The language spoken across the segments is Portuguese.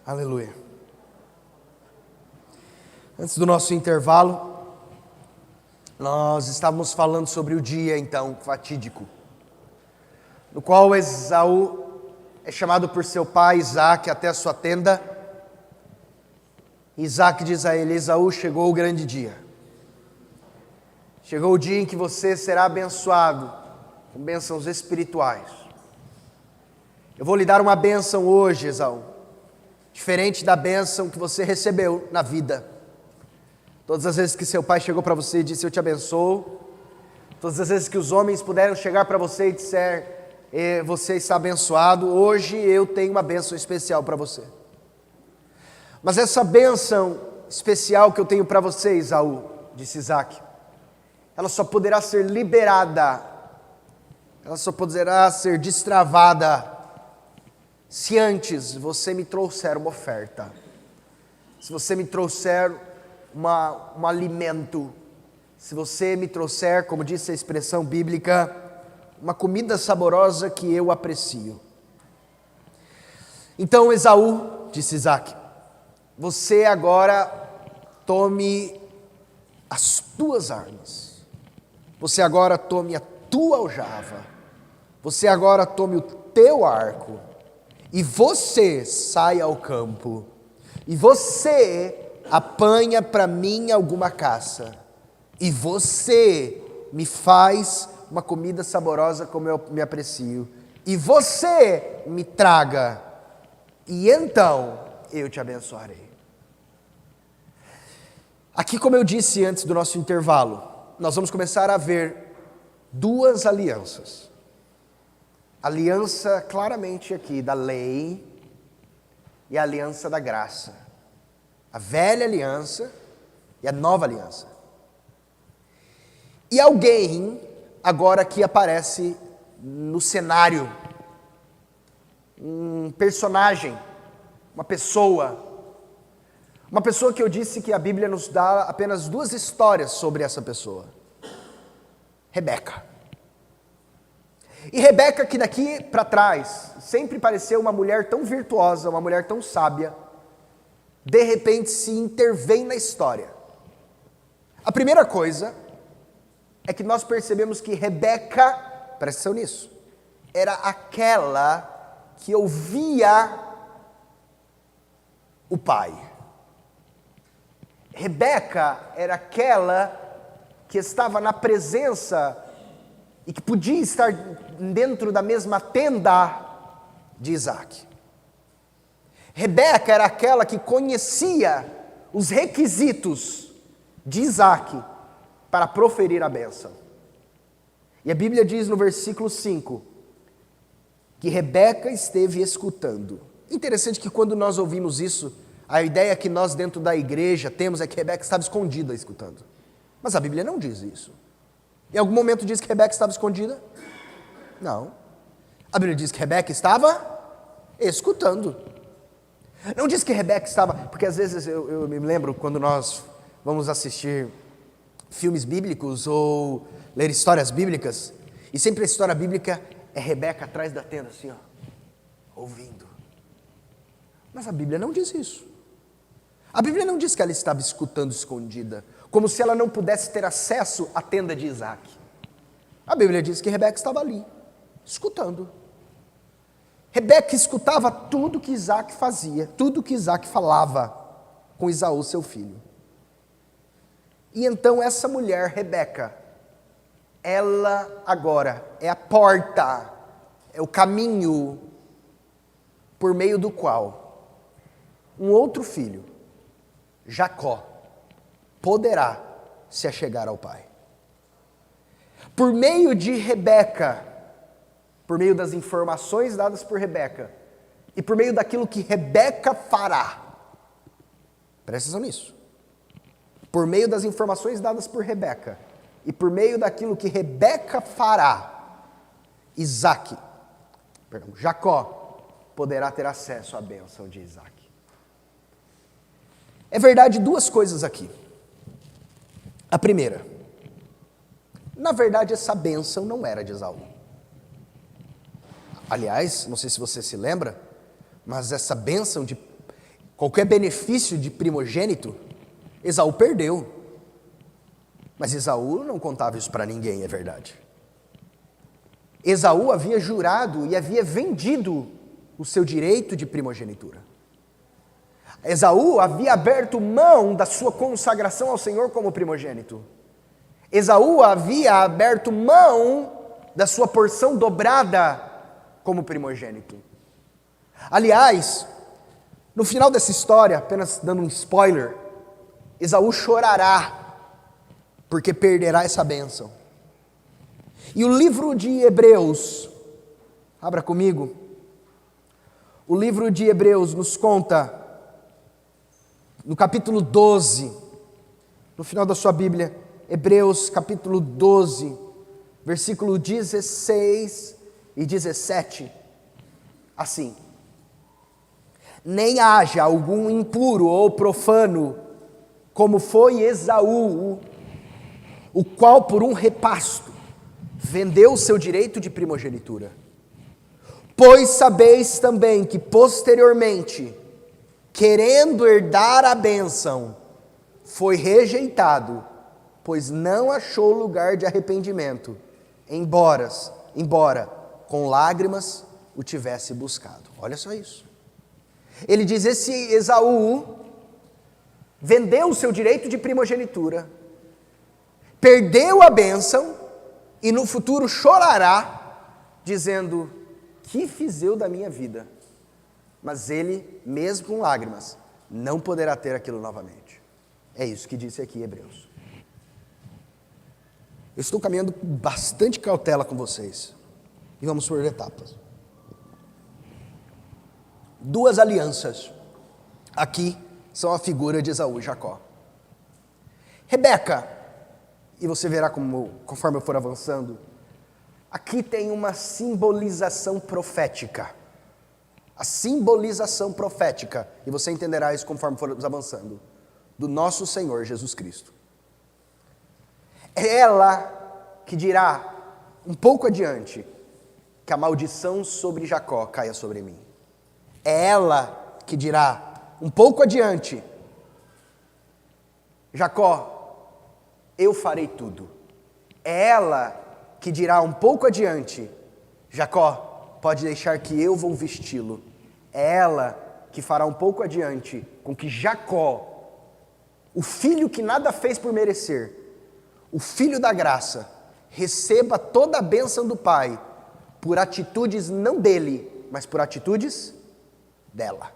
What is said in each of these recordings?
Aleluia. Antes do nosso intervalo, nós estávamos falando sobre o dia, então, fatídico, no qual Esaú é chamado por seu pai Isaque até a sua tenda. Isaque diz a ele: Esaú, chegou o grande dia. Chegou o dia em que você será abençoado com bênçãos espirituais. Eu vou lhe dar uma bênção hoje, Esaú, diferente da bênção que você recebeu na vida. Todas as vezes que seu pai chegou para você e disse: eu te abençoo. Todas as vezes que os homens puderam chegar para você e disser: você está abençoado. Hoje eu tenho uma bênção especial para você. Mas essa bênção especial que eu tenho para você, Esaú, disse Isaque, ela só poderá ser liberada, ela só poderá ser destravada se antes você me trouxer uma oferta, se você me trouxer um alimento, se você me trouxer, como disse a expressão bíblica, uma comida saborosa que eu aprecio. Então Esaú, disse Isaque, você agora tome as tuas armas, você agora tome a tua aljava, você agora tome o teu arco, e você sai ao campo, e você apanha para mim alguma caça, e você me faz uma comida saborosa como eu me aprecio, e você me traga, e então eu te abençoarei. Aqui, como eu disse antes do nosso intervalo, nós vamos começar a ver duas alianças. Aliança claramente aqui da lei e a aliança da graça. A velha aliança e a nova aliança. E alguém agora que aparece no cenário, um personagem, uma pessoa que eu disse que a Bíblia nos dá apenas duas histórias sobre essa pessoa. Rebeca. E Rebeca, que daqui para trás sempre pareceu uma mulher tão virtuosa, uma mulher tão sábia, de repente se intervém na história. A primeira coisa é que nós percebemos que Rebeca, presta atenção nisso, era aquela que ouvia o pai. Rebeca era aquela que estava na presença e que podia estar dentro da mesma tenda de Isaque. Rebeca era aquela que conhecia os requisitos de Isaque para proferir a bênção. E a Bíblia diz no versículo 5 que Rebeca esteve escutando. Interessante que quando nós ouvimos isso, a ideia que nós dentro da igreja temos é que Rebeca estava escondida escutando. Mas a Bíblia não diz isso. Em algum momento diz que Rebeca estava escondida? Não. A Bíblia diz que Rebeca estava escutando. Não diz que Rebeca estava... Porque às vezes eu me lembro quando nós vamos assistir filmes bíblicos ou ler histórias bíblicas, e sempre a história bíblica é Rebeca atrás da tenda, assim, ó, ouvindo. Mas a Bíblia não diz isso. A Bíblia não diz que ela estava escutando escondida, como se ela não pudesse ter acesso à tenda de Isaque. A Bíblia diz que Rebeca estava ali, escutando. Rebeca escutava tudo que Isaque fazia, tudo que Isaque falava com Esaú, seu filho. E então essa mulher, Rebeca, ela agora é a porta, é o caminho por meio do qual um outro filho, Jacó, poderá se achegar ao pai. Por meio de Rebeca, por meio das informações dadas por Rebeca, e por meio daquilo que Rebeca fará, presta atenção nisso, por meio das informações dadas por Rebeca, e por meio daquilo que Rebeca fará, Jacó, poderá ter acesso à bênção de Isaque. É verdade duas coisas aqui. A primeira, na verdade essa bênção não era de Esaú. Aliás, não sei se você se lembra, mas essa bênção qualquer benefício de primogênito, Esaú perdeu. Mas Esaú não contava isso para ninguém, é verdade. Esaú havia jurado e havia vendido o seu direito de primogenitura. Esaú havia aberto mão da sua consagração ao Senhor como primogênito. Esaú havia aberto mão da sua porção dobrada como primogênito. Aliás, no final dessa história, apenas dando um spoiler, Esaú chorará, porque perderá essa bênção. E o livro de Hebreus, abra comigo, o livro de Hebreus nos conta, no capítulo 12, no final da sua Bíblia, Hebreus capítulo 12, versículo 16 e 17, assim: nem haja algum impuro ou profano, como foi Esaú, o qual por um repasto vendeu o seu direito de primogenitura. Pois sabeis também que posteriormente, querendo herdar a bênção, foi rejeitado, pois não achou lugar de arrependimento, embora com lágrimas o tivesse buscado. Olha só isso. Ele diz: esse Esaú vendeu o seu direito de primogenitura, perdeu a bênção e no futuro chorará, dizendo: que fiz eu da minha vida? Mas ele, mesmo com lágrimas, não poderá ter aquilo novamente. É isso que disse aqui Hebreus. Eu estou caminhando com bastante cautela com vocês. E vamos por etapas. Duas alianças aqui são a figura de Esaú e Jacó. Rebeca, e você verá conforme eu for avançando, aqui tem uma simbolização profética. A simbolização profética, e você entenderá isso conforme formos avançando, do nosso Senhor Jesus Cristo. É ela que dirá, um pouco adiante, que a maldição sobre Jacó caia sobre mim. É ela que dirá, um pouco adiante: Jacó, eu farei tudo. É ela que dirá um pouco adiante: Jacó, pode deixar que eu vou vesti-lo. É ela que fará um pouco adiante com que Jacó, o filho que nada fez por merecer, o filho da graça, receba toda a bênção do Pai por atitudes não dele, mas por atitudes dela.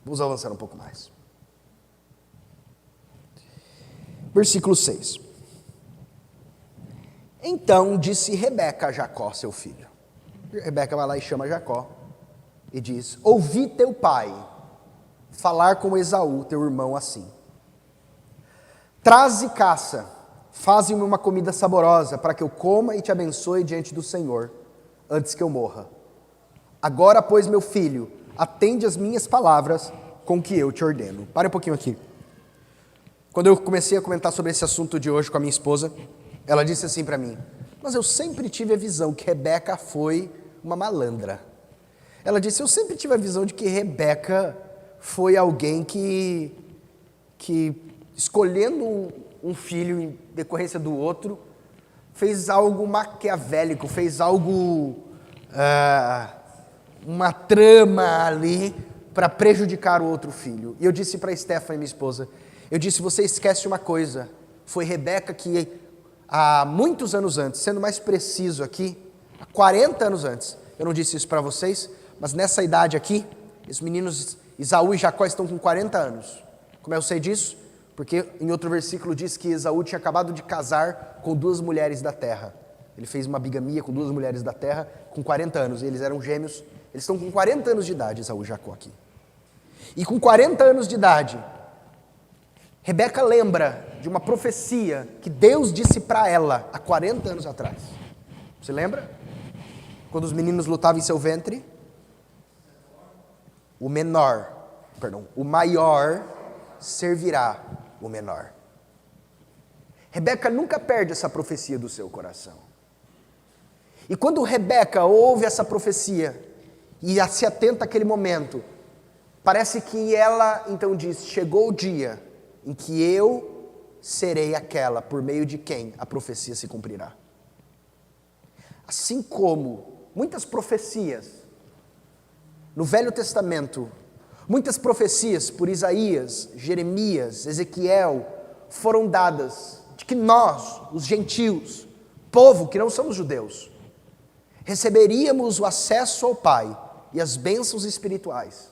Vamos avançar um pouco mais. Versículo 6. Então disse Rebeca a Jacó, seu filho. Rebeca vai lá e chama Jacó e diz: ouvi teu pai falar com Esaú, teu irmão, assim: traze caça, faze-me uma comida saborosa, para que eu coma e te abençoe diante do Senhor, antes que eu morra. Agora, pois, meu filho, atende as minhas palavras com que eu te ordeno. Pare um pouquinho aqui. Quando eu comecei a comentar sobre esse assunto de hoje com a minha esposa, ela disse assim para mim: mas eu sempre tive a visão que Rebeca foi uma malandra. Ela disse: eu sempre tive a visão de que Rebeca foi alguém que escolhendo um filho em decorrência do outro, fez algo maquiavélico, fez algo, uma trama ali para prejudicar o outro filho. E eu disse para Stephanie, minha esposa, eu disse: você esquece uma coisa, foi Rebeca que há muitos anos antes, sendo mais preciso aqui, há 40 anos antes, eu não disse isso para vocês, mas nessa idade aqui, os meninos Esaú e Jacó estão com 40 anos. Como eu sei disso? Porque em outro versículo diz que Esaú tinha acabado de casar com 2 mulheres da terra. Ele fez uma bigamia com 2 mulheres da terra com 40 anos, e eles eram gêmeos. Eles estão com 40 anos de idade, Esaú e Jacó aqui. E com 40 anos de idade, Rebeca lembra de uma profecia que Deus disse para ela há 40 anos atrás. Você lembra? Quando os meninos lutavam em seu ventre, o maior servirá o menor. Rebeca nunca perde essa profecia do seu coração. E quando Rebeca ouve essa profecia e se atenta àquele momento, Parece que ela então diz: chegou o dia em que eu serei aquela por meio de quem a profecia se cumprirá. Assim como muitas profecias no Velho Testamento, muitas profecias por Isaías, Jeremias, Ezequiel, foram dadas de que nós, os gentios, povo que não somos judeus, receberíamos o acesso ao Pai e as bênçãos espirituais.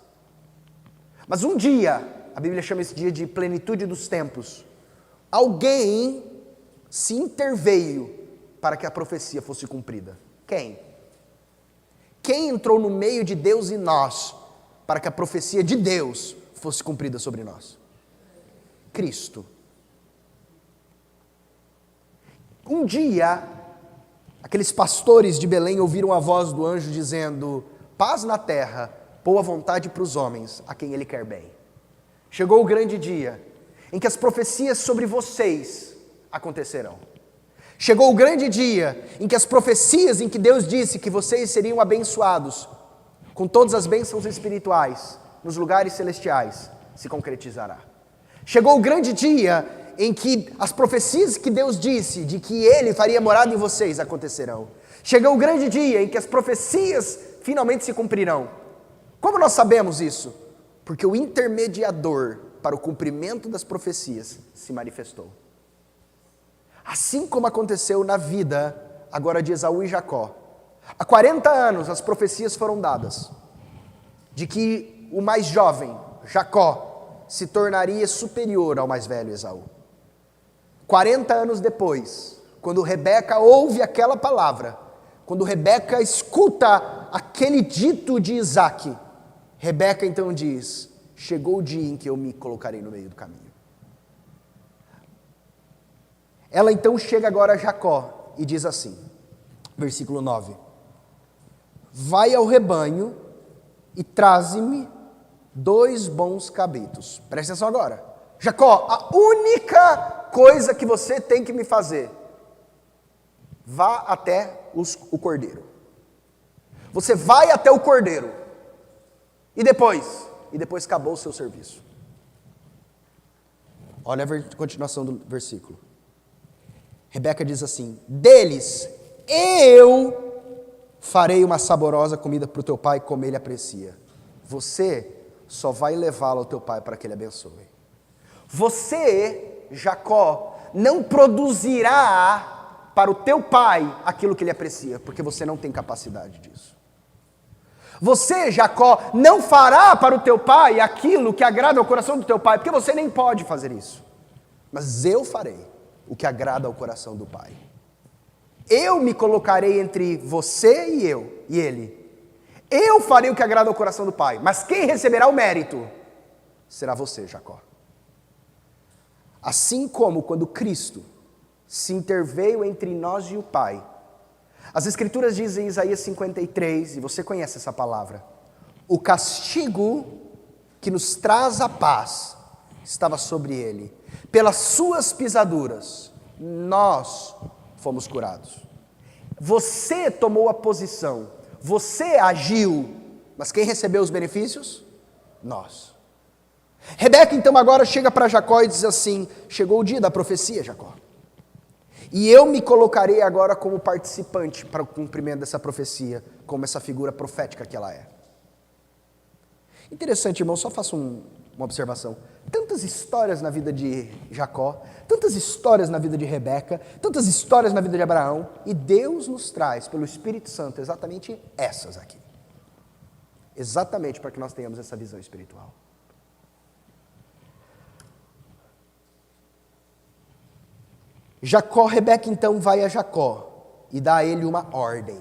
Mas um dia, a Bíblia chama esse dia de plenitude dos tempos, alguém se interveio para que a profecia fosse cumprida. Quem? Quem entrou no meio de Deus e nós para que a profecia de Deus fosse cumprida sobre nós? Cristo. Um dia, aqueles pastores de Belém ouviram a voz do anjo dizendo: paz na terra, boa vontade para os homens, a quem ele quer bem. Chegou o grande dia em que as profecias sobre vocês acontecerão. Chegou o grande dia em que as profecias em que Deus disse que vocês seriam abençoados com todas as bênçãos espirituais nos lugares celestiais se concretizará. Chegou o grande dia em que as profecias que Deus disse de que Ele faria morada em vocês acontecerão. Chegou o grande dia em que as profecias finalmente se cumprirão. Como nós sabemos isso? Porque o intermediador para o cumprimento das profecias se manifestou. Assim como aconteceu na vida agora de Esaú e Jacó. Há 40 anos as profecias foram dadas de que o mais jovem, Jacó, se tornaria superior ao mais velho Esaú. 40 anos depois, quando Rebeca ouve aquela palavra, quando Rebeca escuta aquele dito de Isaque, Rebeca então diz: chegou o dia em que eu me colocarei no meio do caminho. Ela então chega agora a Jacó e diz assim, versículo 9: vai ao rebanho e traze-me 2 bons cabritos. Presta atenção agora. Jacó, a única coisa que você tem que me fazer, vá até o cordeiro. Você vai até o cordeiro. E depois? E depois acabou o seu serviço. Olha a continuação do versículo. Rebeca diz assim: deles eu farei uma saborosa comida para o teu pai como ele aprecia. Você só vai levá-la ao teu pai para que ele abençoe. Você, Jacó, não produzirá para o teu pai aquilo que ele aprecia, porque você não tem capacidade disso. Você, Jacó, não fará para o teu pai aquilo que agrada ao coração do teu pai, porque você nem pode fazer isso. Mas eu farei o que agrada ao coração do pai. Eu me colocarei entre você e eu, e ele. Eu farei o que agrada ao coração do pai, mas quem receberá o mérito será você, Jacó. Assim como quando Cristo se interveio entre nós e o Pai, as Escrituras dizem em Isaías 53, e você conhece essa palavra: o castigo que nos traz a paz estava sobre ele, pelas suas pisaduras nós fomos curados. Você tomou a posição, você agiu, mas quem recebeu os benefícios? Nós. Rebeca então agora chega para Jacó e diz assim: chegou o dia da profecia, Jacó, e eu me colocarei agora como participante para o cumprimento dessa profecia, como essa figura profética que ela é. Interessante, irmão, só faço uma observação. Tantas histórias na vida de Jacó, tantas histórias na vida de Rebeca, tantas histórias na vida de Abraão, e Deus nos traz pelo Espírito Santo exatamente essas aqui. Exatamente para que nós tenhamos essa visão espiritual. Rebeca então vai a Jacó e dá a ele uma ordem.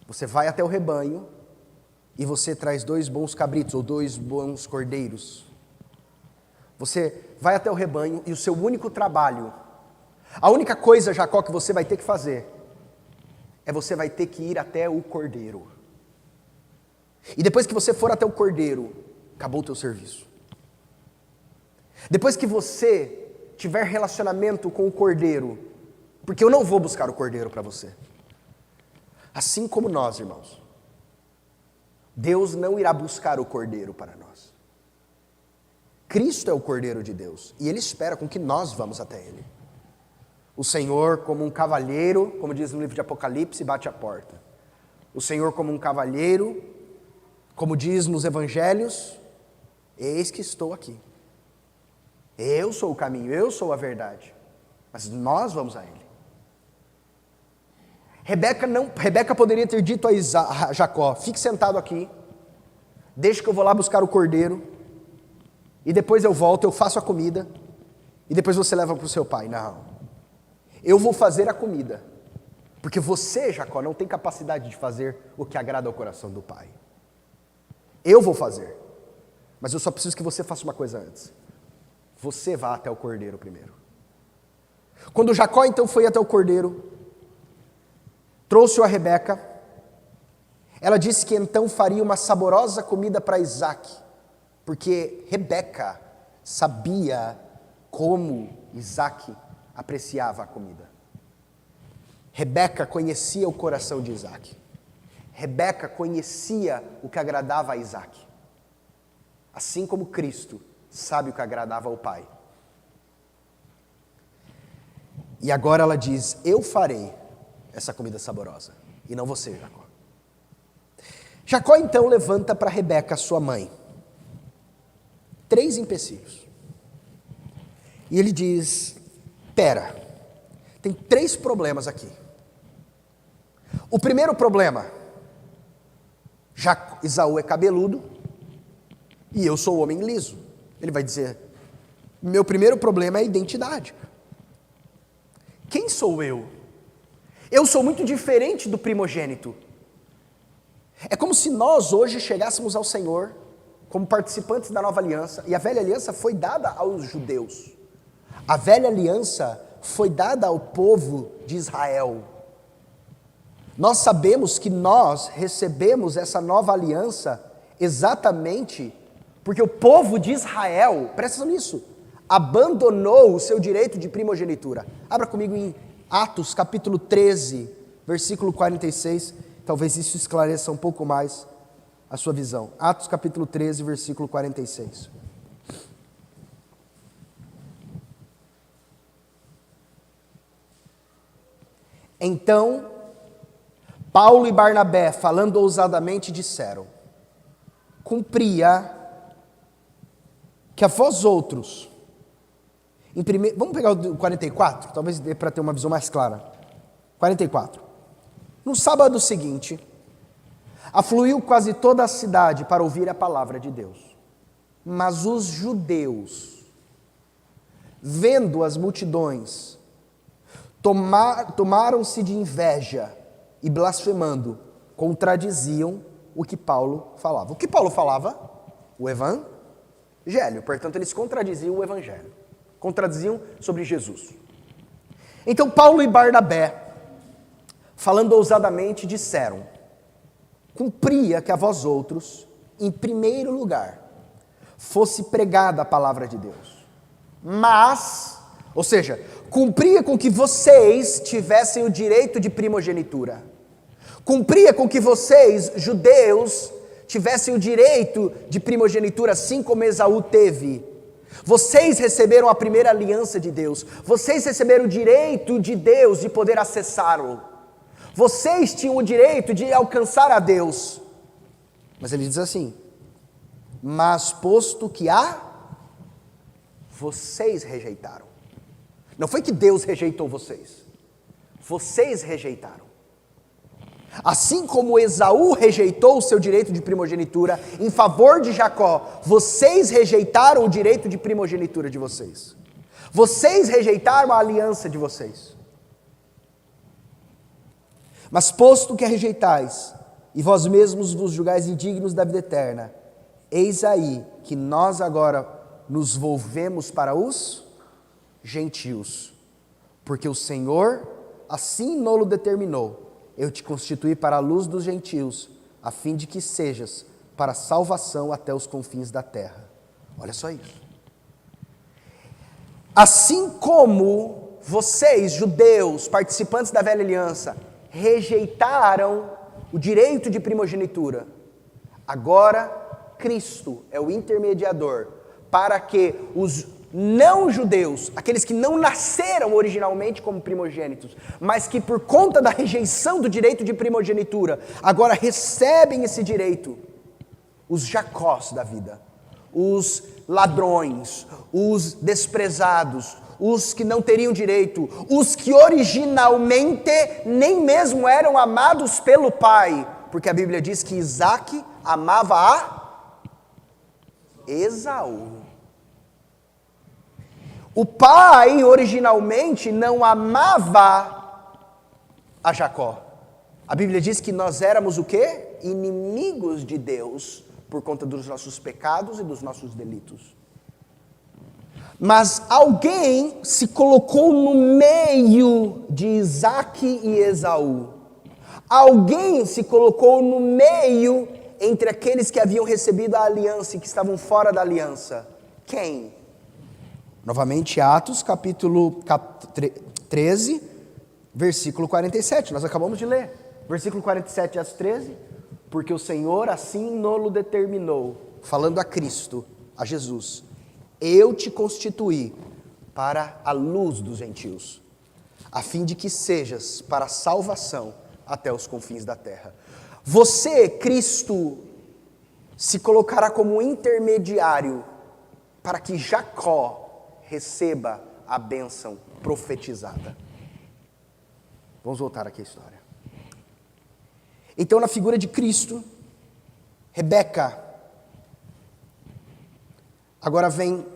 Você vai até o rebanho e você traz 2 bons cabritos ou 2 bons cordeiros. Você vai até o rebanho e o seu único trabalho, a única coisa, Jacó, que você vai ter que fazer, é você vai ter que ir até o cordeiro. E depois que você for até o cordeiro, acabou o teu serviço. Depois que você tiver relacionamento com o cordeiro, porque eu não vou buscar o cordeiro para você. Assim como nós, irmãos, Deus não irá buscar o cordeiro para nós. Cristo é o cordeiro de Deus, e Ele espera com que nós vamos até Ele. O Senhor, como um cavalheiro, como diz no livro de Apocalipse, bate à porta. O Senhor, como um cavalheiro, como diz nos evangelhos, eis que estou aqui. Eu sou o caminho, eu sou a verdade. Mas nós vamos a Ele. Rebeca poderia ter dito a Jacó: fique sentado aqui, deixa que eu vou lá buscar o cordeiro, e depois eu volto, eu faço a comida, e depois você leva para o seu pai. Não, eu vou fazer a comida, porque você, Jacó, não tem capacidade de fazer o que agrada ao coração do pai. Eu vou fazer, mas eu só preciso que você faça uma coisa antes. Você vá até o cordeiro primeiro. Quando Jacó então foi até o cordeiro, trouxe-o a Rebeca, ela disse que então faria uma saborosa comida para Isaque, porque Rebeca sabia como Isaque apreciava a comida. Rebeca conhecia o coração de Isaque. Rebeca conhecia o que agradava a Isaque. Assim como Cristo sabe o que agradava ao Pai. E agora ela diz: eu farei essa comida saborosa, e não você, Jacó. Jacó então levanta para Rebeca, sua mãe, 3 empecilhos. E ele diz: pera, tem 3 problemas aqui. O primeiro problema, Esaú é cabeludo, e eu sou homem liso. Ele vai dizer: meu primeiro problema é a identidade. Quem sou eu? Eu sou muito diferente do primogênito. É como se nós hoje chegássemos ao Senhor como participantes da nova aliança, e a velha aliança foi dada aos judeus. A velha aliança foi dada ao povo de Israel. Nós sabemos que nós recebemos essa nova aliança exatamente porque o povo de Israel, presta atenção nisso, abandonou o seu direito de primogenitura. Abra comigo em Atos capítulo 13, versículo 46, talvez isso esclareça um pouco mais a sua visão. Atos capítulo 13, versículo 46. Então, Paulo e Barnabé, falando ousadamente, disseram: cumpria que a vós outros, vamos pegar o 44, talvez dê para ter uma visão mais clara. 44. No sábado seguinte, afluiu quase toda a cidade para ouvir a palavra de Deus. Mas os judeus, vendo as multidões, tomaram-se de inveja e, blasfemando, contradiziam o que Paulo falava. O que Paulo falava? O evangelho. Portanto, eles contradiziam o evangelho. Contradiziam sobre Jesus. Então Paulo e Barnabé, falando ousadamente, disseram: cumpria que a vós outros, em primeiro lugar, fosse pregada a palavra de Deus. Mas, ou seja, cumpria com que vocês tivessem o direito de primogenitura. Cumpria com que vocês, judeus, tivessem o direito de primogenitura, assim como Esaú teve. Vocês receberam a primeira aliança de Deus. Vocês receberam o direito de Deus de poder acessá-lo. Vocês tinham o direito de alcançar a Deus. Mas ele diz assim: mas posto que vocês rejeitaram. Não foi que Deus rejeitou vocês. Vocês rejeitaram. Assim como Esaú rejeitou o seu direito de primogenitura em favor de Jacó, vocês rejeitaram o direito de primogenitura de vocês. Vocês rejeitaram a aliança de vocês. Mas posto que a rejeitais, e vós mesmos vos julgais indignos da vida eterna, eis aí que nós agora nos volvemos para os gentios, porque o Senhor assim nolo determinou: eu te constituí para a luz dos gentios, a fim de que sejas para salvação até os confins da terra. Olha só isso. Assim como vocês, judeus, participantes da velha aliança, rejeitaram o direito de primogenitura, Agora, Cristo é o intermediador para que os não-judeus, aqueles que não nasceram originalmente como primogênitos, mas que por conta da rejeição do direito de primogenitura, agora recebem esse direito, os Jacós da vida, os ladrões, os desprezados, os que não teriam direito, os que originalmente nem mesmo eram amados pelo pai, porque a Bíblia diz que Isaque amava a Esaú. O pai originalmente não amava a Jacó. A Bíblia diz que nós éramos o quê? Inimigos de Deus por conta dos nossos pecados e dos nossos delitos. Mas alguém se colocou no meio de Isaque e Esaú. Alguém se colocou no meio entre aqueles que haviam recebido a aliança e que estavam fora da aliança. Quem? Novamente, Atos, capítulo 13, versículo 47. Nós acabamos de ler. Versículo 47, Atos 13. Porque o Senhor assim nolo determinou, falando a Cristo, a Jesus: eu te constituí para a luz dos gentios, a fim de que sejas para a salvação até os confins da terra. Você, Cristo, se colocará como intermediário para que Jacó receba a bênção profetizada. Vamos voltar aqui à história. Então, na figura de Cristo, Rebeca agora vem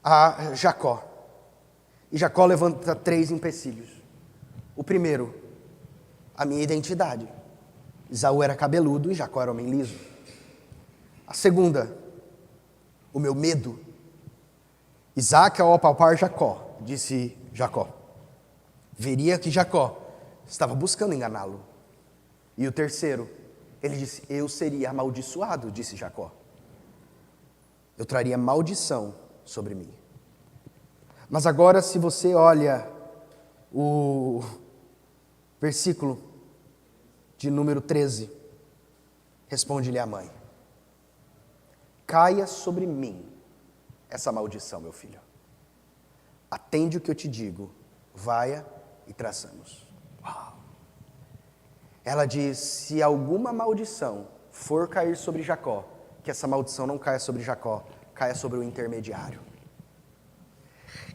a Jacó. E Jacó levanta 3 empecilhos. O primeiro, a minha identidade. Esaú era cabeludo e Jacó era homem liso. A segunda, o meu medo. Isaque, ao apalpar Jacó, disse Jacó, veria que Jacó estava buscando enganá-lo. E o terceiro, ele disse, eu seria amaldiçoado, disse Jacó. Eu traria maldição sobre mim. Mas agora, se você olha o versículo de número 13, responde-lhe a mãe: caia sobre mim essa maldição, meu filho. Atende o que eu te digo, vaia e traçamos. Uau! Ela diz, se alguma maldição for cair sobre Jacó, que essa maldição não caia sobre Jacó, caia sobre o intermediário.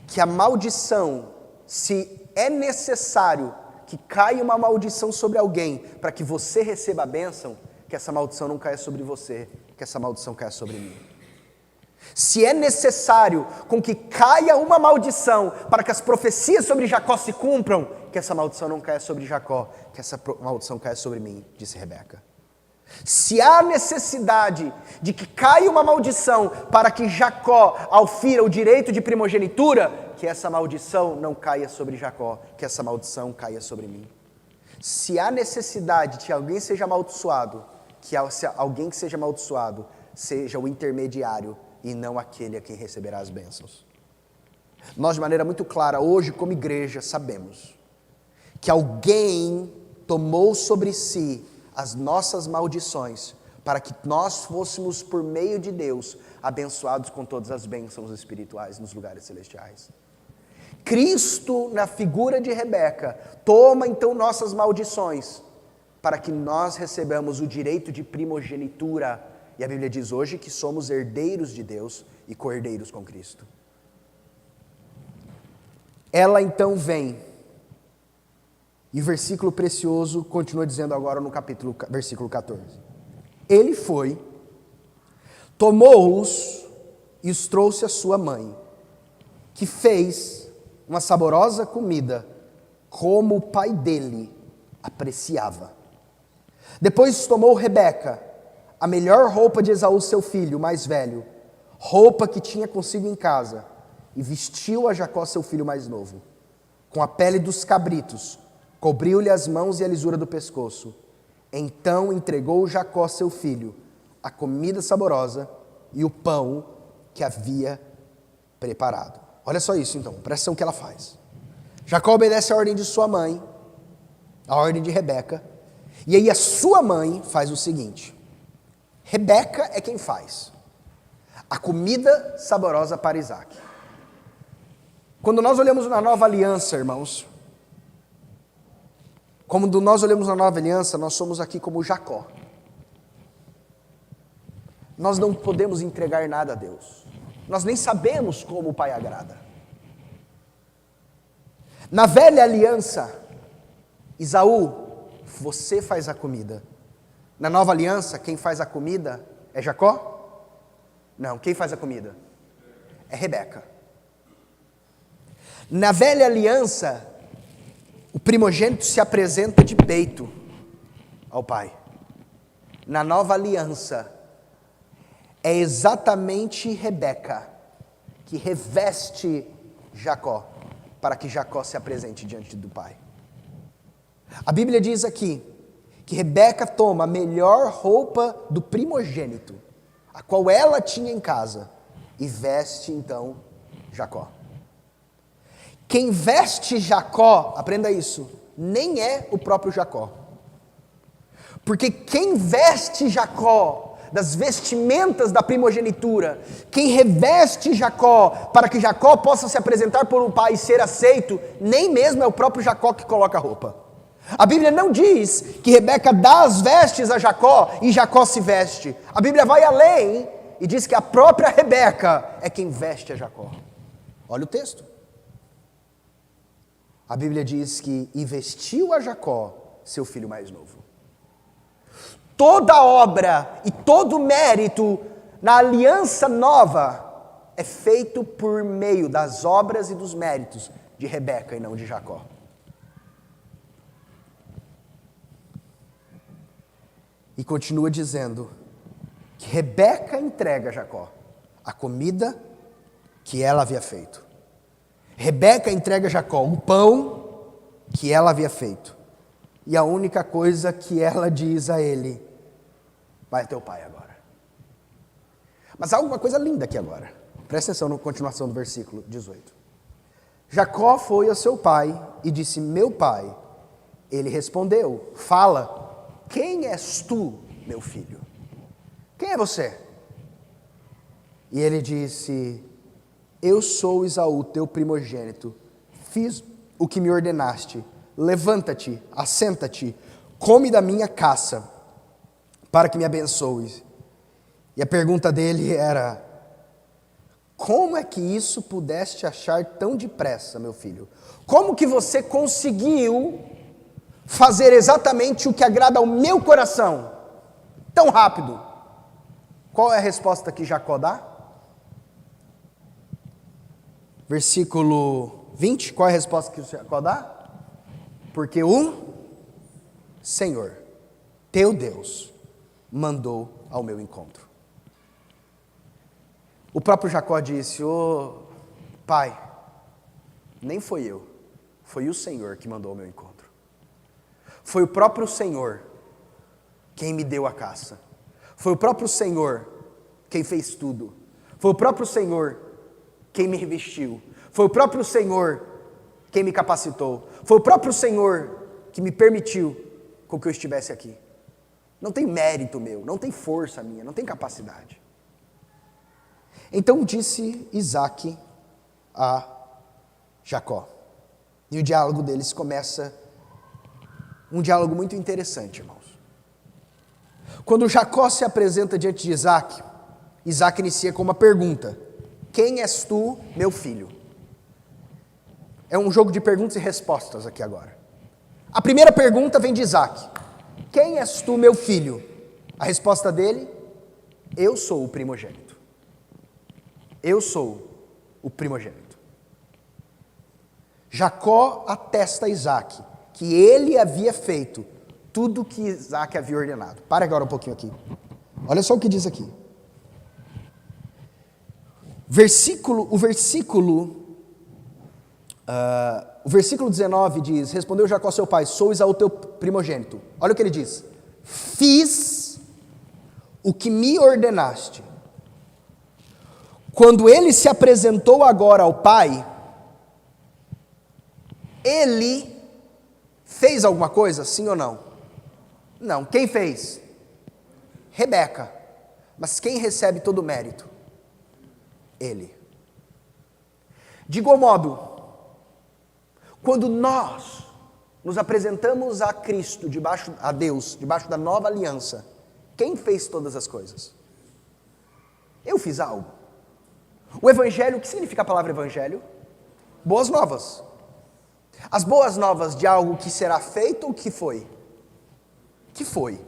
Que a maldição, se é necessário que caia uma maldição sobre alguém para que você receba a bênção, que essa maldição não caia sobre você, que essa maldição caia sobre mim. Se é necessário com que caia uma maldição para que as profecias sobre Jacó se cumpram, que essa maldição não caia sobre Jacó, que essa maldição caia sobre mim, disse Rebeca. Se há necessidade de que caia uma maldição para que Jacó aufira o direito de primogenitura, que essa maldição não caia sobre Jacó, que essa maldição caia sobre mim. Se há necessidade de que alguém seja amaldiçoado, que alguém que seja amaldiçoado seja o intermediário e não aquele a quem receberá as bênçãos. Nós, de maneira muito clara, hoje como igreja, sabemos que alguém tomou sobre si as nossas maldições, para que nós fôssemos, por meio de Deus, abençoados com todas as bênçãos espirituais nos lugares celestiais. Cristo, na figura de Rebeca, toma então nossas maldições, para que nós recebamos o direito de primogenitura. E a Bíblia diz hoje que somos herdeiros de Deus e co-herdeiros com Cristo. Ela então vem, e o versículo precioso continua dizendo agora no versículo 14. Ele foi, tomou-os e os trouxe à sua mãe, que fez uma saborosa comida, como o pai dele apreciava. Depois tomou Rebeca, a melhor roupa de Esaú, seu filho, mais velho, roupa que tinha consigo em casa, e vestiu a Jacó, seu filho mais novo, com a pele dos cabritos, cobriu-lhe as mãos e a lisura do pescoço. Então entregou Jacó, seu filho, a comida saborosa e o pão que havia preparado. Olha só isso então, presta atenção que ela faz. Jacó obedece a ordem de sua mãe, a ordem de Rebeca, e aí a sua mãe faz o seguinte: Rebeca é quem faz a comida saborosa para Isaac. Quando nós olhamos na nova aliança, irmãos, quando nós olhamos na nova aliança, nós somos aqui como Jacó. Nós não podemos entregar nada a Deus. Nós nem sabemos como o Pai agrada. Na velha aliança, Esaú, você faz a comida. Na nova aliança, quem faz a comida é Jacó? Não, quem faz a comida? É Rebeca. Na velha aliança, o primogênito se apresenta de peito ao pai. Na nova aliança, é exatamente Rebeca que reveste Jacó, para que Jacó se apresente diante do pai. A Bíblia diz aqui, que Rebeca toma a melhor roupa do primogênito, a qual ela tinha em casa, e veste então Jacó. Quem veste Jacó, aprenda isso, nem é o próprio Jacó. Porque quem veste Jacó das vestimentas da primogenitura, quem reveste Jacó para que Jacó possa se apresentar por um pai e ser aceito, nem mesmo é o próprio Jacó que coloca a roupa. A Bíblia não diz que Rebeca dá as vestes a Jacó e Jacó se veste. A Bíblia vai além e diz que a própria Rebeca é quem veste a Jacó. Olha o texto. A Bíblia diz que e vestiu a Jacó, seu filho mais novo. Toda obra e todo mérito na aliança nova é feito por meio das obras e dos méritos de Rebeca e não de Jacó. E continua dizendo que Rebeca entrega a Jacó a comida que ela havia feito. Rebeca entrega a Jacó o pão que ela havia feito. E a única coisa que ela diz a ele: vai teu pai agora. Mas há alguma coisa linda aqui agora. Presta atenção na continuação do versículo 18. Jacó foi ao seu pai e disse: meu pai. Ele respondeu: fala, quem és tu, meu filho? Quem é você? E ele disse: eu sou Esaú, teu primogênito. Fiz o que me ordenaste. Levanta-te, assenta-te, come da minha caça, para que me abençoes. E a pergunta dele era: como é que isso pudeste achar tão depressa, meu filho? Como que você conseguiu fazer exatamente o que agrada ao meu coração, tão rápido? Qual é a resposta que Jacó dá? Versículo 20, qual é a resposta que Jacó dá? Porque o Senhor, teu Deus, mandou ao meu encontro. O próprio Jacó disse: ô pai, nem foi eu, foi o Senhor que mandou ao meu encontro. Foi o próprio Senhor quem me deu a caça. Foi o próprio Senhor quem fez tudo. Foi o próprio Senhor quem me revestiu. Foi o próprio Senhor quem me capacitou. Foi o próprio Senhor que me permitiu com que eu estivesse aqui. Não tem mérito meu, não tem força minha, não tem capacidade. Então disse Isaac a Jacó. E o diálogo deles começa, um diálogo muito interessante, irmãos. Quando Jacó se apresenta diante de Isaac, Isaac inicia com uma pergunta: quem és tu, meu filho? É um jogo de perguntas e respostas aqui agora. A primeira pergunta vem de Isaac: quem és tu, meu filho? A resposta dele: eu sou o primogênito. Eu sou o primogênito. Jacó atesta a Isaac que ele havia feito tudo o que Isaac havia ordenado. Para agora um pouquinho aqui. Olha só o que diz aqui. O versículo 19 diz: respondeu Jacó seu pai: sou Esaú teu primogênito. Olha o que ele diz: fiz o que me ordenaste. Quando ele se apresentou agora ao pai, ele fez alguma coisa, sim ou não? Não. Quem fez? Rebeca. Mas quem recebe todo o mérito? Ele. De igual modo, quando nós nos apresentamos a Cristo, a Deus, debaixo da nova aliança, quem fez todas as coisas? Eu fiz algo. O evangelho, o que significa a palavra evangelho? Boas novas. As boas novas de algo que será feito ou que foi? Que foi.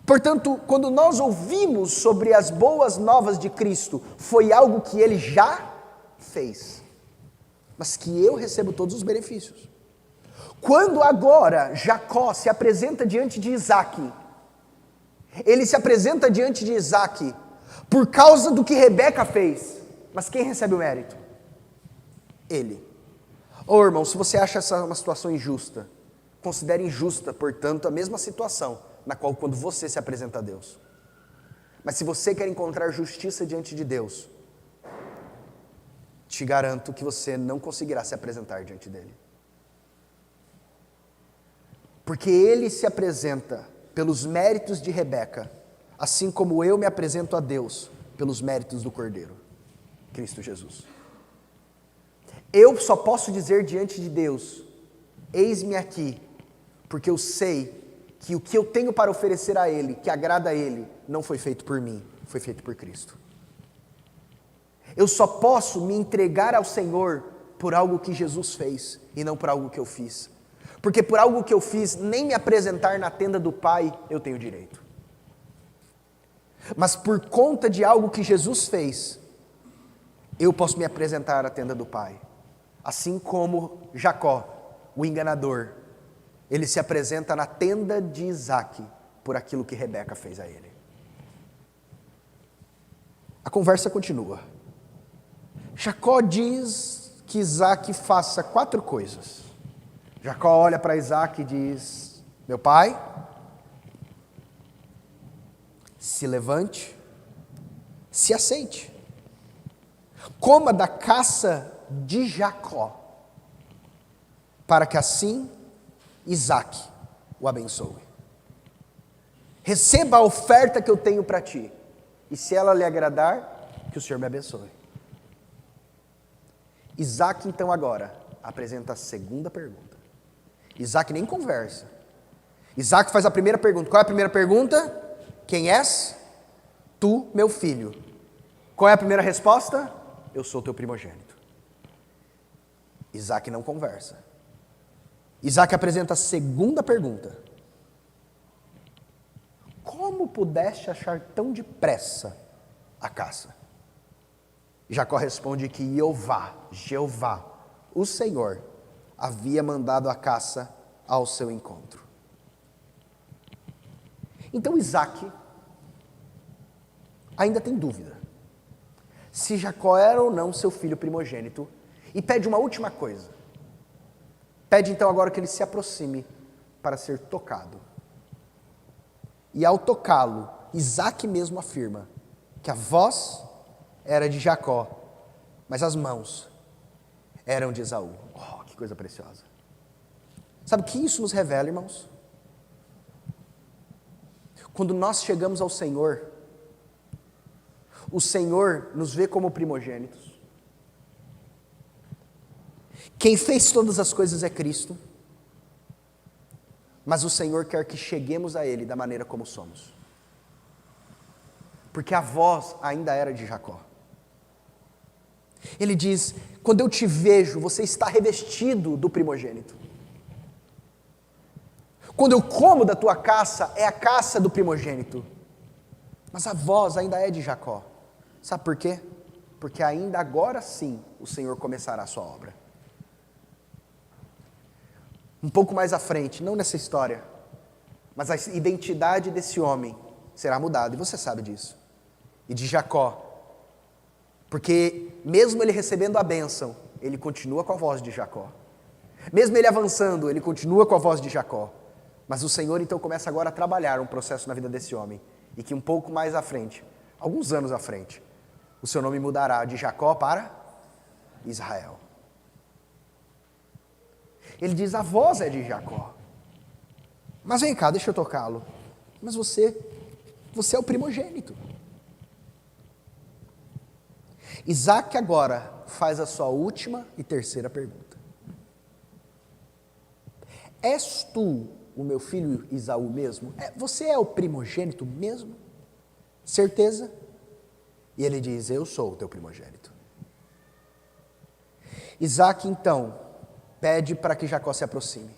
Portanto, quando nós ouvimos sobre as boas novas de Cristo, foi algo que Ele já fez, mas que eu recebo todos os benefícios. Quando agora Jacó se apresenta diante de Isaac, ele se apresenta diante de Isaac por causa do que Rebeca fez, mas quem recebe o mérito? Ele. Irmão, se você acha essa uma situação injusta, considere injusta, portanto, a mesma situação na qual quando você se apresenta a Deus. Mas se você quer encontrar justiça diante de Deus, te garanto que você não conseguirá se apresentar diante dele. Porque ele se apresenta pelos méritos de Rebeca, assim como eu me apresento a Deus pelos méritos do Cordeiro, Cristo Jesus. Eu só posso dizer diante de Deus, eis-me aqui, porque eu sei que o que eu tenho para oferecer a Ele, que agrada a Ele, não foi feito por mim, foi feito por Cristo. Eu só posso me entregar ao Senhor por algo que Jesus fez, e não por algo que eu fiz. Porque por algo que eu fiz, nem me apresentar na tenda do Pai, eu tenho direito. Mas por conta de algo que Jesus fez, eu posso me apresentar à tenda do Pai. Assim como Jacó, o enganador, ele se apresenta na tenda de Isaac por aquilo que Rebeca fez a ele. A conversa continua. Jacó diz que Isaac faça 4 coisas. Jacó olha para Isaac e diz: meu pai, se levante, se aceite, coma da caça de Jacó, para que assim Isaac o abençoe. Receba a oferta que eu tenho para ti, e se ela lhe agradar, que o Senhor me abençoe. Isaac então agora apresenta a segunda pergunta. Isaac nem conversa. Isaac faz a primeira pergunta. Qual é a primeira pergunta? Quem és? Tu, meu filho. Qual é a primeira resposta? Eu sou teu primogênito. Isaac não conversa. Isaac apresenta a segunda pergunta. Como pudeste achar tão depressa a caça? Jacó responde que Jeová, o Senhor, havia mandado a caça ao seu encontro. Então Isaac ainda tem dúvida se Jacó era ou não seu filho primogênito, e pede uma última coisa. Pede então agora que ele se aproxime para ser tocado. E ao tocá-lo, Isaac mesmo afirma que a voz era de Jacó, mas as mãos eram de Esaú. Oh, que coisa preciosa. Sabe o que isso nos revela, irmãos? Quando nós chegamos ao Senhor, o Senhor nos vê como primogênitos. Quem fez todas as coisas é Cristo, mas o Senhor quer que cheguemos a Ele da maneira como somos. Porque a voz ainda era de Jacó. Ele diz: quando eu te vejo, você está revestido do primogênito. Quando eu como da tua caça, é a caça do primogênito. Mas a voz ainda é de Jacó. Sabe por quê? Porque ainda agora sim o Senhor começará a sua obra. Um pouco mais à frente, não nessa história, mas a identidade desse homem será mudada, e você sabe disso. E de Jacó. Porque mesmo ele recebendo a bênção, ele continua com a voz de Jacó. Mesmo ele avançando, ele continua com a voz de Jacó. Mas o Senhor então começa agora a trabalhar um processo na vida desse homem. E que um pouco mais à frente, alguns anos à frente, o seu nome mudará de Jacó para Israel. Ele diz: a voz é de Jacó. Mas vem cá, deixa eu tocá-lo. Mas você é o primogênito. Isaac agora faz a sua última e terceira pergunta. És tu o meu filho Esaú mesmo? Você é o primogênito mesmo? Certeza? E ele diz, eu sou o teu primogênito. Isaac então pede para que Jacó se aproxime,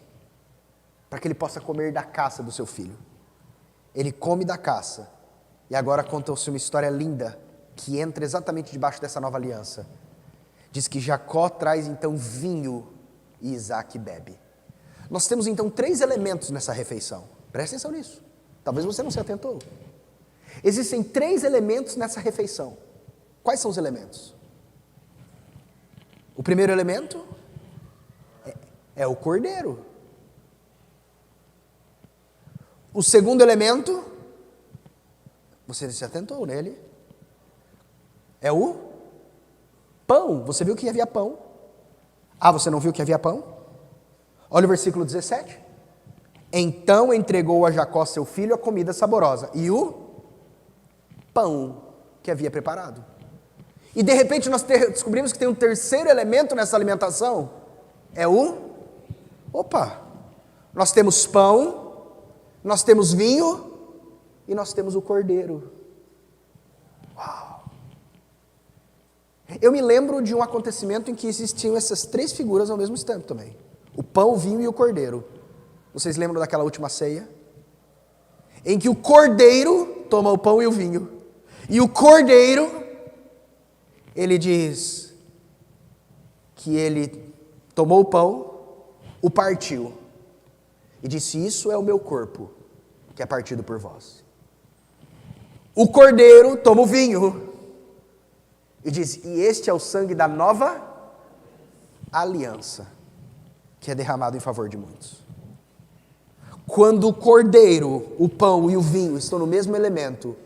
para que ele possa comer da caça do seu filho. Ele come da caça, e agora conta-se uma história linda, que entra exatamente debaixo dessa nova aliança. Diz que Jacó traz então vinho, e Isaac bebe. Nós temos então 3 elementos nessa refeição, presta atenção nisso, talvez você não se atentou. Existem 3 elementos nessa refeição. Quais são os elementos? O primeiro elemento é o cordeiro. O segundo elemento, você se atentou nele, é o pão. Você viu que havia pão? Ah, você não viu que havia pão? Olha o versículo 17. Então entregou a Jacó seu filho a comida saborosa e o pão que havia preparado. E de repente nós descobrimos que tem um terceiro elemento nessa alimentação. É nós temos pão, nós temos vinho e nós temos o cordeiro. Uau! Eu me lembro de um acontecimento em que existiam essas 3 figuras ao mesmo tempo também. O pão, o vinho e o cordeiro. Vocês lembram daquela última ceia? Em que o cordeiro toma o pão e o vinho. E o cordeiro, ele diz que ele tomou o pão, o partiu e disse, isso é o meu corpo, que é partido por vós. O cordeiro toma o vinho e diz, e este é o sangue da nova aliança, que é derramado em favor de muitos. Quando o cordeiro, o pão e o vinho estão no mesmo elemento,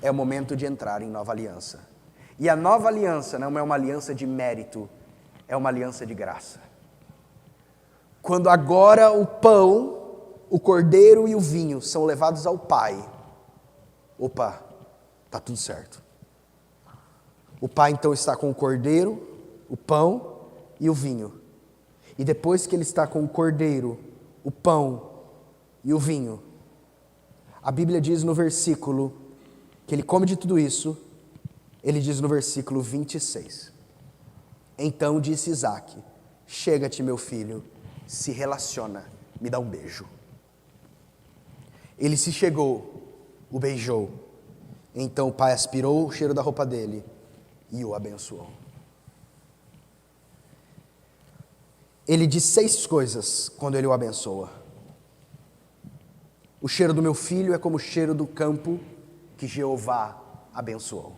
é o momento de entrar em nova aliança. E a nova aliança não é uma aliança de mérito, é uma aliança de graça. Quando agora o pão, o cordeiro e o vinho são levados ao Pai, está tudo certo. O Pai então está com o cordeiro, o pão e o vinho. E depois que ele está com o cordeiro, o pão e o vinho, a Bíblia diz no versículo que ele come de tudo isso. Ele diz no versículo 26, então disse Isaac, chega-te meu filho, se relaciona, me dá um beijo. Ele se chegou, o beijou, então o pai aspirou o cheiro da roupa dele e o abençoou. Ele diz 6 coisas quando ele o abençoa. O cheiro do meu filho é como o cheiro do campo que Jeová abençoou.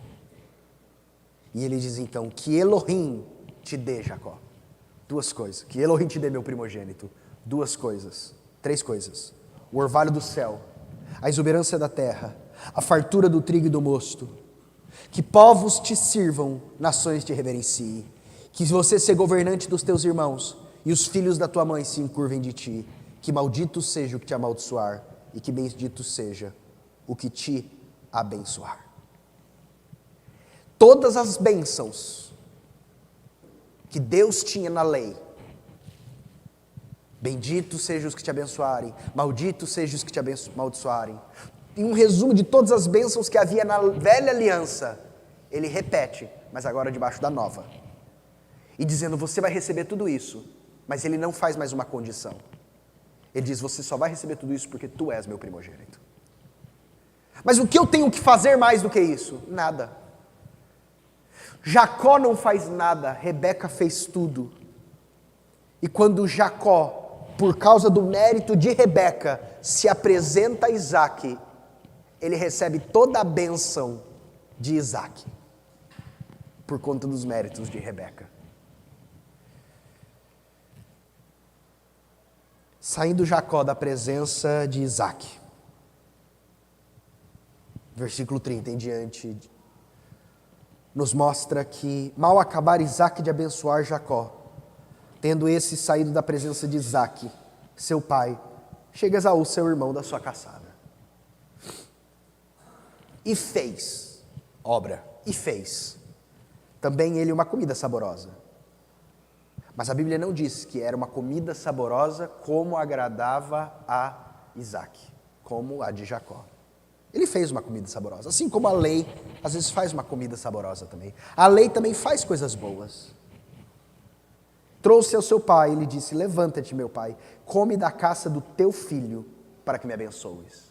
E ele diz então, que Elohim te dê, Jacó. 2 coisas, que Elohim te dê meu primogênito. 2 coisas, 3 coisas. O orvalho do céu, a exuberância da terra, a fartura do trigo e do mosto. Que povos te sirvam, nações te reverenciem. Que você seja governante dos teus irmãos, e os filhos da tua mãe se encurvem de ti. Que maldito seja o que te amaldiçoar, e que bendito seja o que te abençoar. Todas as bênçãos que Deus tinha na lei, bendito sejam os que te abençoarem, malditos sejam os que te amaldiçoarem. Em um resumo de todas as bênçãos que havia na velha aliança, ele repete, mas agora debaixo da nova. E dizendo, você vai receber tudo isso, mas ele não faz mais uma condição. Ele diz, você só vai receber tudo isso porque tu és meu primogênito. Mas o que eu tenho que fazer mais do que isso? Nada. Jacó não faz nada, Rebeca fez tudo. E quando Jacó, por causa do mérito de Rebeca, se apresenta a Isaac, ele recebe toda a bênção de Isaac, por conta dos méritos de Rebeca. Saindo Jacó da presença de Isaac, versículo 30 em diante, nos mostra que, mal acabar Isaac de abençoar Jacó, tendo esse saído da presença de Isaac, seu pai, chega Esaú, seu irmão, da sua caçada. E fez obra, também ele uma comida saborosa. Mas a Bíblia não diz que era uma comida saborosa como agradava a Isaac, como a de Jacó. Ele fez uma comida saborosa, assim como a lei às vezes faz uma comida saborosa também. A lei também faz coisas boas. Trouxe ao seu pai e lhe disse: levanta-te, meu pai, come da caça do teu filho, para que me abençoes.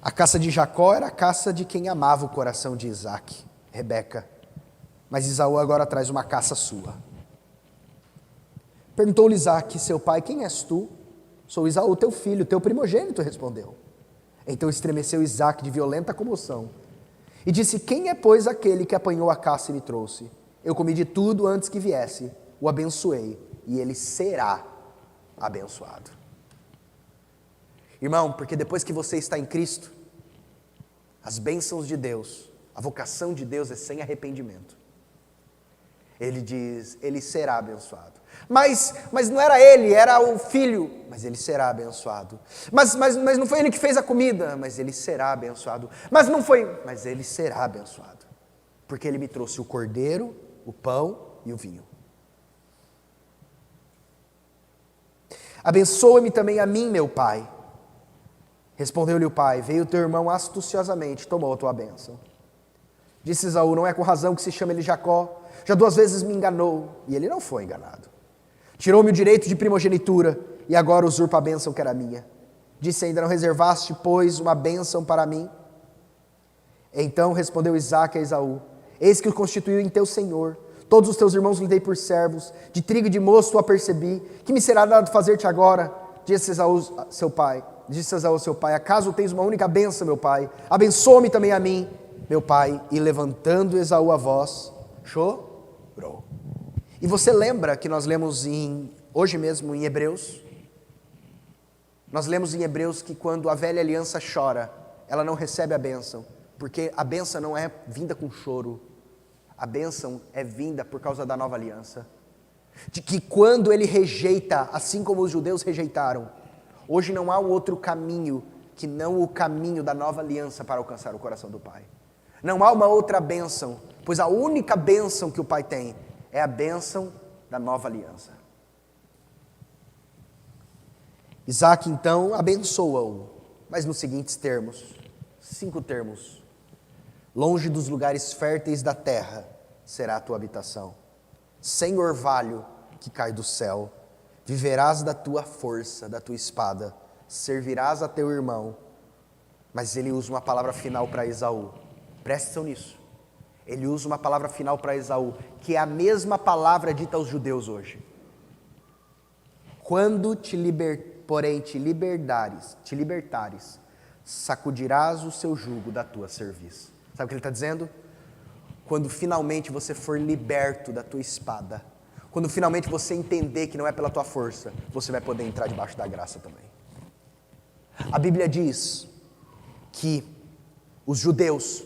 A caça de Jacó era a caça de quem amava o coração de Isaac, Rebeca. Mas Esaú agora traz uma caça sua. Perguntou-lhe Isaac, seu pai: quem és tu? Sou Esaú, teu filho, teu primogênito, respondeu. Então estremeceu Isaac de violenta comoção e disse: quem é, pois, aquele que apanhou a caça e me trouxe? Eu comi de tudo antes que viesse, o abençoei, e ele será abençoado. Irmão, porque depois que você está em Cristo, as bênçãos de Deus, a vocação de Deus é sem arrependimento. Ele diz: ele será abençoado. Mas não era ele, era o filho. Mas ele será abençoado. Mas não foi ele que fez a comida. Mas ele será abençoado. Mas não foi. Mas ele será abençoado. Porque ele me trouxe o cordeiro, o pão e o vinho. Abençoa-me também a mim, meu pai. Respondeu-lhe o pai: veio teu irmão astuciosamente, tomou a tua bênção. Disse Esaú: não é com razão que se chama ele Jacó. Já 2 vezes me enganou, e ele não foi enganado. Tirou-me o direito de primogenitura, e agora usurpa a bênção que era minha. Disse ainda: não reservaste, pois, uma bênção para mim? Então respondeu Isaque a Esaú: eis que o constituiu em teu senhor. Todos os teus irmãos lhe dei por servos, de trigo e de mosto o apercebi. Que me será dado fazer-te agora? Disse Esaú seu pai: acaso tens uma única bênção, meu pai? Abençoa-me também a mim, meu pai. E levantando Esaú a voz, chorou. E você lembra que nós lemos hoje mesmo em Hebreus? Nós lemos em Hebreus que quando a velha aliança chora, ela não recebe a bênção, porque a bênção não é vinda com choro, a bênção é vinda por causa da nova aliança. De que quando ele rejeita, assim como os judeus rejeitaram, hoje não há um outro caminho que não o caminho da nova aliança para alcançar o coração do Pai. Não há uma outra bênção, pois a única bênção que o Pai tem é a bênção da nova aliança. Isaac então abençoa-o, mas nos seguintes termos, 5 termos: longe dos lugares férteis da terra será a tua habitação, sem orvalho que cai do céu, viverás da tua força, da tua espada, servirás a teu irmão. Mas ele usa uma palavra final para Esaú, presta atenção nisso. Ele usa uma palavra final para Esaú, que é a mesma palavra dita aos judeus hoje. Quando porém te libertares, sacudirás o seu jugo da tua cerviz. Sabe o que ele está dizendo? Quando finalmente você for liberto da tua espada, quando finalmente você entender que não é pela tua força, você vai poder entrar debaixo da graça também. A Bíblia diz que os judeus,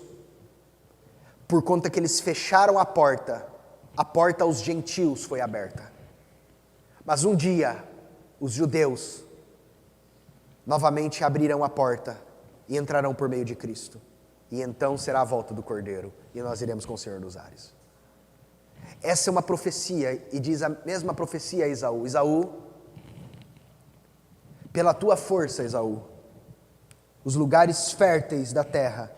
por conta que eles fecharam a porta aos gentios foi aberta. Mas um dia, os judeus novamente abrirão a porta e entrarão por meio de Cristo. E então será a volta do Cordeiro, e nós iremos com o Senhor dos ares. Essa é uma profecia, e diz a mesma profecia a Esaú: Esaú, pela tua força, Esaú, os lugares férteis da terra,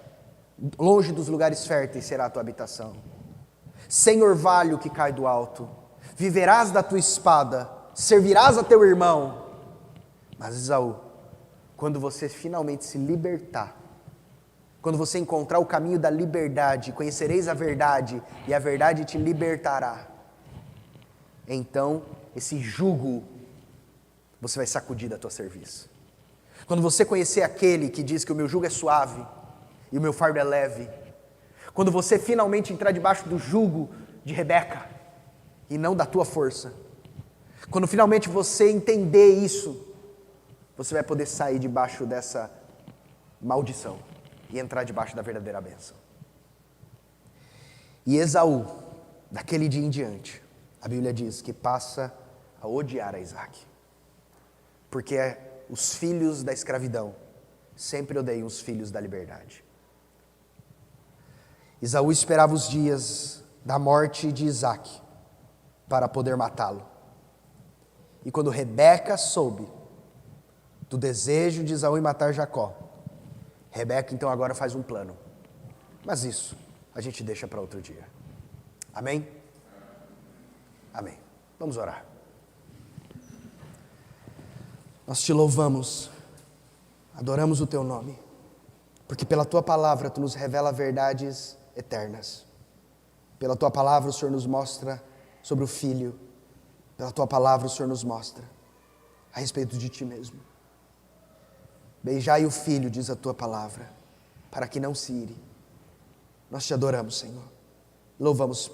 longe dos lugares férteis será a tua habitação. Sem orvalho que cai do alto, viverás da tua espada, servirás a teu irmão. Mas Esaú, quando você finalmente se libertar, quando você encontrar o caminho da liberdade, conhecereis a verdade, e a verdade te libertará. Então, esse jugo, você vai sacudir da tua cerviz. Quando você conhecer aquele que diz que o meu jugo é suave, e o meu fardo é leve, quando você finalmente entrar debaixo do jugo de Rebeca, e não da tua força, quando finalmente você entender isso, você vai poder sair debaixo dessa maldição, e entrar debaixo da verdadeira bênção. E Esaú, daquele dia em diante, a Bíblia diz que passa a odiar a Isaac, porque os filhos da escravidão sempre odeiam os filhos da liberdade. Esaú esperava os dias da morte de Isaque para poder matá-lo. E quando Rebeca soube do desejo de Esaú em matar Jacó, Rebeca então agora faz um plano. Mas isso a gente deixa para outro dia. Amém? Amém. Vamos orar. Nós te louvamos, adoramos o teu nome, porque pela tua palavra tu nos revela verdades eternas. Pela tua palavra o Senhor nos mostra sobre o Filho. Pela tua palavra o Senhor nos mostra a respeito de ti mesmo. Beijai o Filho, diz a tua palavra, para que não se ire. Nós te adoramos, Senhor. Louvamos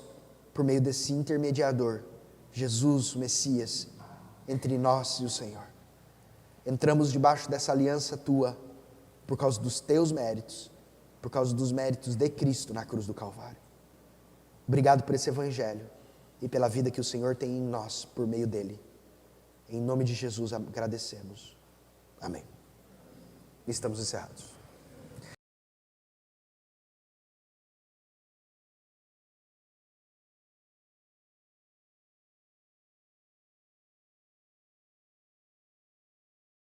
por meio desse intermediador, Jesus, o Messias, entre nós e o Senhor. Entramos debaixo dessa aliança tua, por causa dos teus méritos, por causa dos méritos de Cristo na cruz do Calvário. Obrigado por esse evangelho e pela vida que o Senhor tem em nós, por meio dele. Em nome de Jesus agradecemos. Amém. Estamos encerrados.